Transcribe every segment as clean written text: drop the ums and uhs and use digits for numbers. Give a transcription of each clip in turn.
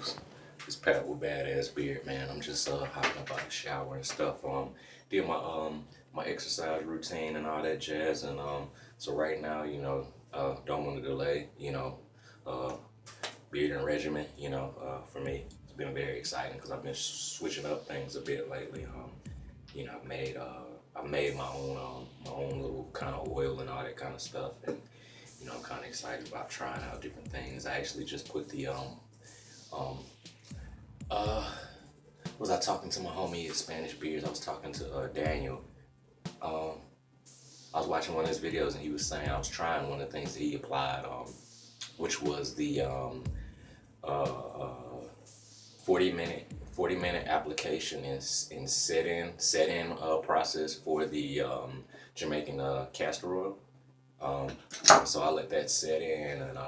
videos. It's Pat with Badass Beard, man. I'm just hopping up out the shower and stuff. Did my exercise routine and all that jazz, and so right now, don't want to delay, beard and regimen, for me, it's been very exciting because I've been switching up things a bit lately. I made my own little kind of oil and all that kind of stuff, and I'm kind of excited about trying out different things. I actually just put the was I talking to my homie at Spanish Beards? I was talking to Daniel. I was watching one of his videos and he was saying I was trying one of the things that he applied, which was the 40-minute application in set-in process for the Jamaican castor oil. So I let that set in, and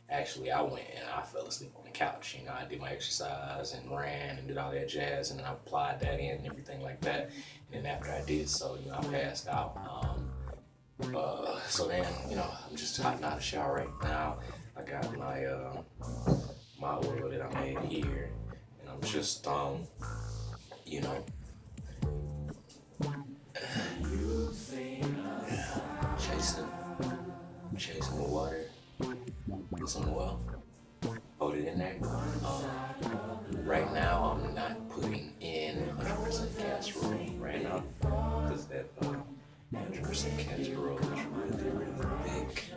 actually I went and I fell asleep on the couch. I did my exercise and ran and did all that jazz, and I applied that in and everything like that. And then after I did so, I passed out. So then, I'm just hopping out of the shower right now. I got my oil that I made here, and I'm just chasing the water with some oil, hold it in there. Right now I'm not putting in 100% castor oil right now because that 100% castor oil is really, really thick.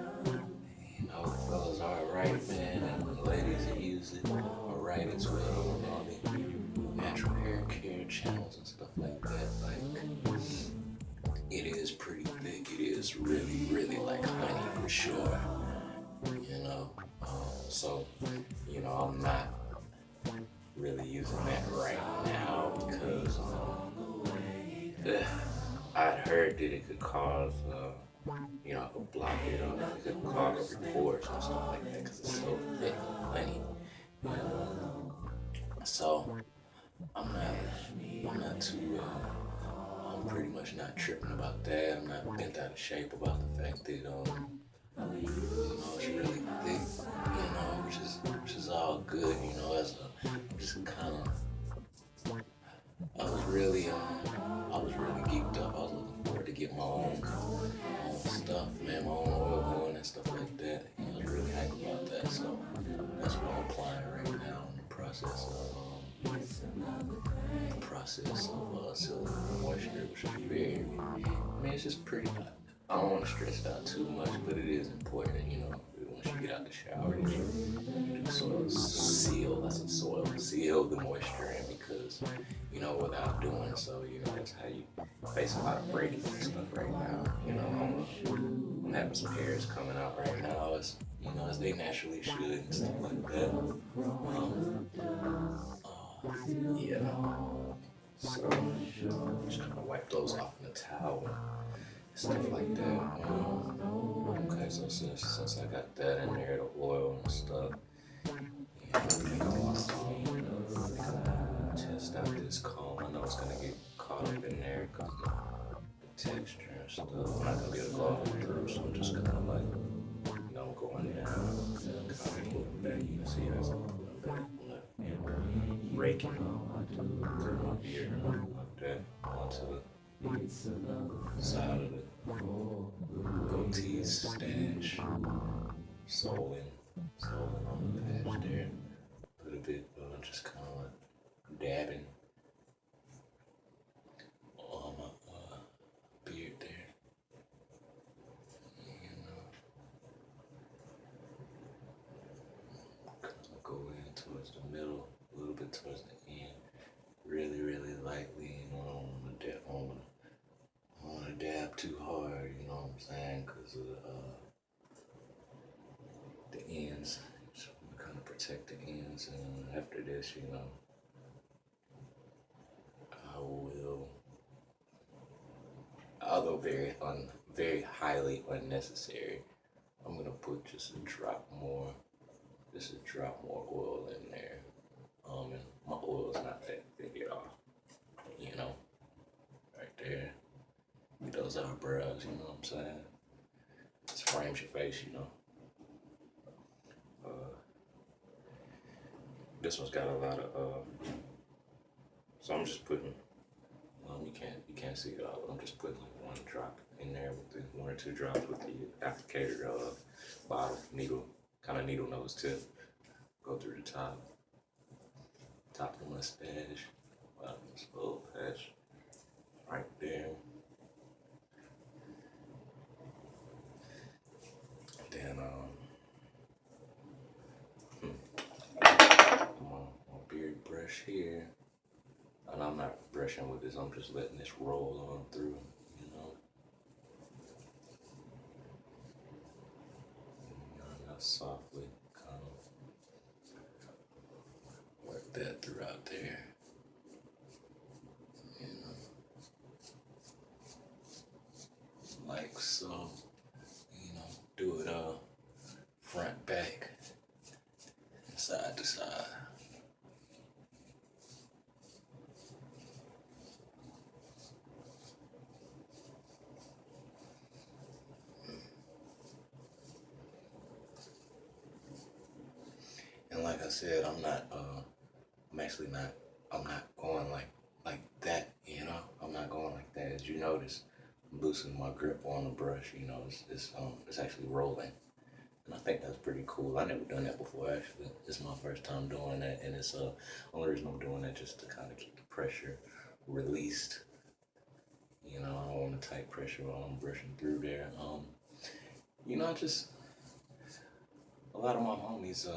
Fellas are alright, man, and the ladies that use it are right as well on all the natural hair care channels and stuff like that. Like, it is pretty thick. It is really, really like honey for sure. So, I'm not really using that right now because I'd heard that it could cause, a block it up. It could clog up your pores and stuff like that because it's so thick and honey. So I'm not too. I'm pretty much not tripping about that. I'm not bent out of shape about the fact that it's really thick, which is all good, I'm just kind of, I was really geeked up. I was looking forward to get my own stuff, man, my own oil going and stuff like that. I was really hyped about that, so that's what I'm applying right now in the process of sealing moisture, which is very, it's just pretty. I don't want to stress it out too much, but it is important, once you get out the shower, you do seal the moisture in because, without doing so, that's how you face a lot of breakage and stuff right now. I'm having some hairs coming out right now, as they naturally should and stuff like that. Yeah. So, just kind of wipe those off in the towel. Stuff like that. Okay, so since I got that in there, the oil and stuff, I think I want to test out this comb. I know it's gonna get caught up in there because of the texture and stuff. I'm not gonna be able to go all the way through, so I'm just kind of like, going down, kind of pulling back. You can see that's pulling back. Raking through my beard like that onto the side of the goatee stash, soling on the patch there. Put a bit of just kind of like dabbing on my beard there. Kind of go in towards the middle, a little bit towards the end, really, really lightly. I don't want to dab too hard, you know what I'm saying, because of the ends. So I'm kind of protect the ends, and after this, I will, although very highly unnecessary, I'm gonna put just a drop more oil in there. And my oil is not that thick at all, right there. Get those eyebrows, you know what I'm saying? Just frames your face, This one's got a lot of so I'm just putting you can't see it all, but I'm just putting like one drop in there with the 1 or 2 drops with the applicator bottle needle, kind of needle nose tip. Go through the top of the mustache, bottom of this little patch right there. Then my beard brush here. And I'm not brushing with this, I'm just letting this roll on through, you know. And I softly kind of work that throughout there, you know, like so, you know, do it front, back, and side to side. And like I said, I'm not going like that, you know. I'm not going like that. As you notice, I'm loosening my grip on the brush, you know. It's actually rolling, and I think that's pretty cool. I never done that before, actually. It's my first time doing that, and it's only reason I'm doing that just to kind of keep the pressure released. You know, I don't want a tight pressure while I'm brushing through there. You know, just a lot of my homies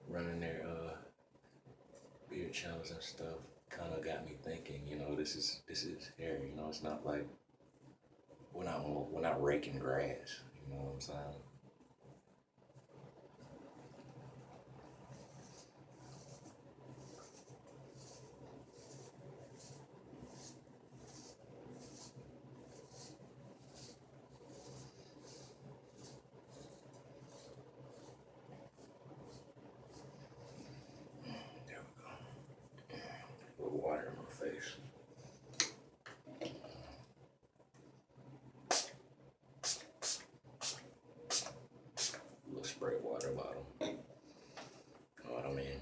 running their beard channels and stuff kind of got me thinking, you know, this is hair, you know. It's not like we're not raking grass, you know what I'm saying? There we go. A little water in my face. A little spray water bottle. Know what I mean?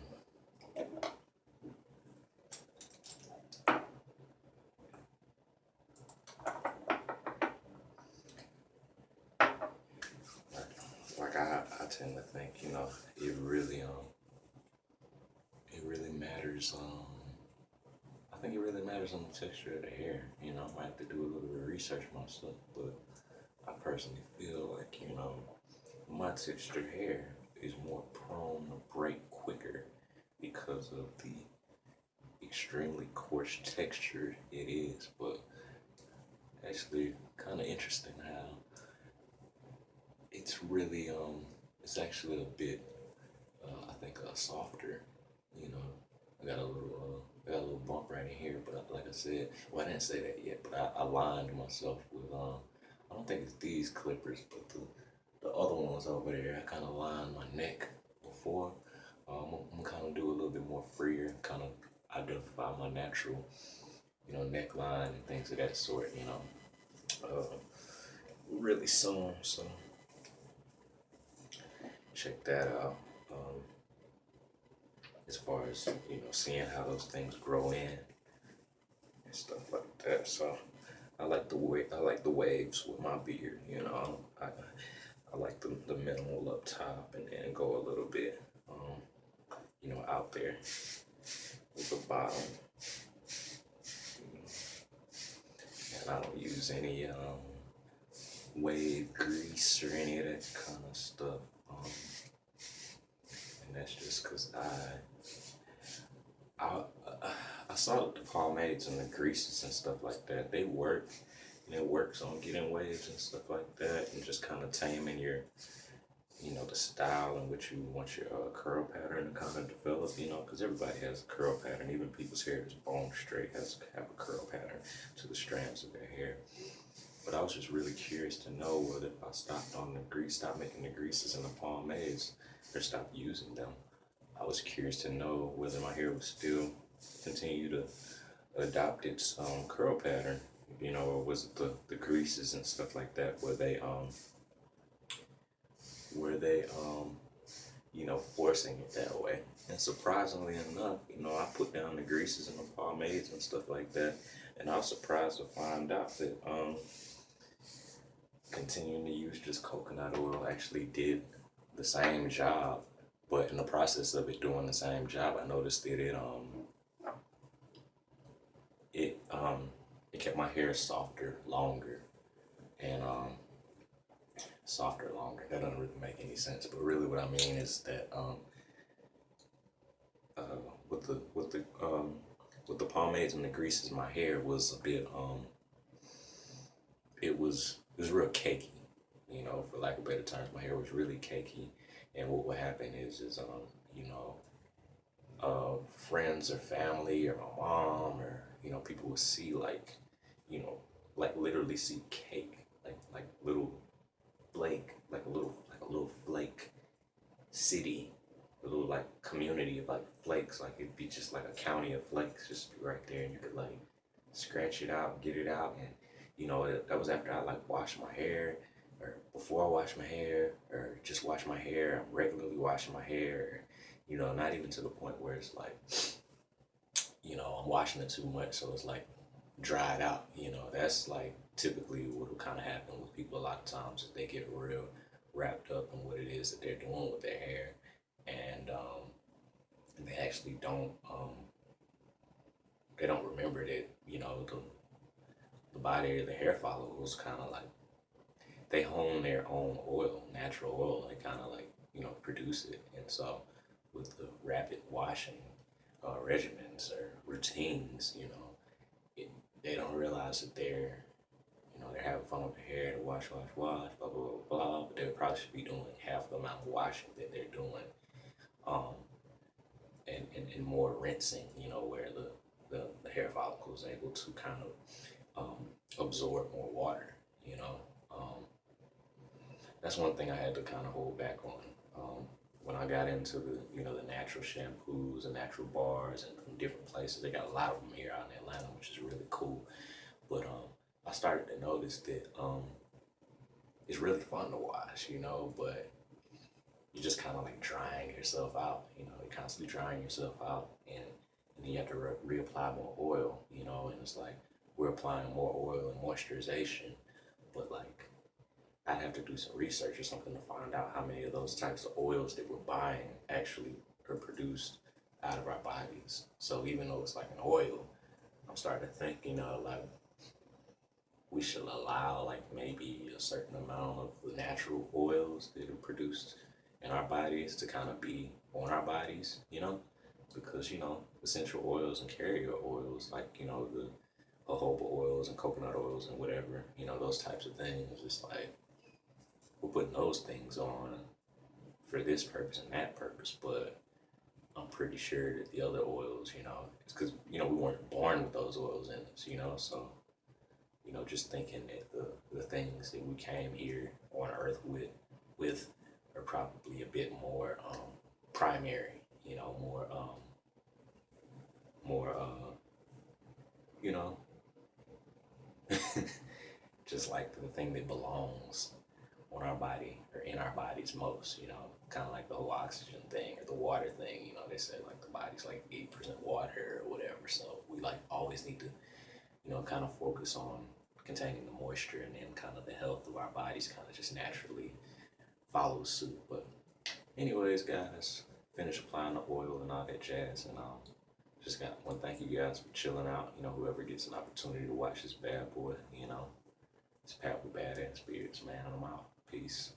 Like I tend to think, you know, it really matters. I think it really matters on the texture of the hair. You know, I might have to do a little bit of research myself, but I personally feel like, you know, my textured hair is more prone to break quicker because of the extremely coarse texture it is. But actually, kind of interesting how it's really it's actually a bit I think softer. You know, I got a little bump right in here, but like I said, well, I didn't say that yet, but I aligned myself with I don't think it's these clippers, but the other ones over there. I kind of lined my neck before. I'm kind of do a little bit more freer, kind of identify my natural, you know, neckline and things of that sort. You know, really soon. So check that out. As far as, you know, seeing how those things grow in and stuff like that. So I like the waves with my beard. You know, I like the minimal up top and then go a little bit, you know, out there with the bottom. And I don't use any wave grease or any of that kind of stuff. And that's just because I saw that the pomades and the greases and stuff like that, they work, and it works on getting waves and stuff like that, and just kind of taming your, you know, the style in which you want your curl pattern to kind of develop, you know, because everybody has a curl pattern. Even people's hair that's bone straight have a curl pattern to the strands of their hair. But I was just really curious to know whether if I stopped making the greases and the pomades, or stopped using them, I was curious to know whether my hair would still continue to adopt its curl pattern, you know, or was it the greases and stuff like that, were they you know, forcing it that way. And surprisingly enough, I put down the greases and the pomades and stuff like that, and I was surprised to find out that continuing to use just coconut oil actually did the same job. But in the process of it doing the same job, I noticed that it it kept my hair softer longer, and softer longer. That doesn't really make any sense, but really what I mean is that with the pomades and the greases, my hair was a bit it was real cakey, for lack of better terms. My hair was really cakey, and what would happen is you know friends or family or my mom or people would see like literally see cake, like little flake, like a little flake city, a little like community of like flakes. Like it'd be just like a county of flakes just be right there, and you could like scratch it out, get it out. And that was after I like washed my hair, or before I wash my hair, or just wash my hair. I'm regularly washing my hair, not even to the point where it's like I'm washing it too much so it's like dried out. That's like typically what will kind of happen with people a lot of times, is they get real wrapped up in what it is that they're doing with their hair, and they actually they don't remember that the body or the hair follicles kind of like they hone their own oil, natural oil. They kind of like produce it. And so with the rapid washing regimens or routines, they don't realize that they're having fun with their hair, to wash, blah, blah, blah, blah, but they probably should be doing half the amount of washing that they're doing, and more rinsing, where the hair follicle is able to kind of absorb more water, That's one thing I had to kind of hold back on. When I got into the natural shampoos and natural bars and from different places, they got a lot of them here out in Atlanta, which is really cool. But I started to notice that it's really fun to wash, but you're just kind of like drying yourself out, you're constantly drying yourself out, and then you have to reapply more oil, and it's like we're applying more oil and moisturization, but like I'd have to do some research or something to find out how many of those types of oils that we're buying actually are produced out of our bodies. So even though it's like an oil, I'm starting to think, like we should allow like maybe a certain amount of the natural oils that are produced in our bodies to kind of be on our bodies, because, essential oils and carrier oils, like, the jojoba oils and coconut oils and whatever, those types of things, it's like we're putting those things on for this purpose and that purpose, but I'm pretty sure that the other oils, it's because, we weren't born with those oils in us, so, just thinking that the things that we came here on earth with are probably a bit more primary, more just like the thing that belongs on our body or in our bodies most, kind of like the whole oxygen thing or the water thing. They say like the body's like 8% water or whatever, so we like always need to kind of focus on containing the moisture, and then kind of the health of our bodies kind of just naturally follows suit. But anyways, guys, finish applying the oil and all that jazz, and just want to thank you guys for chilling out. Whoever gets an opportunity to watch this bad boy, it's Pat with Badass Beards, man. I'm out. Peace.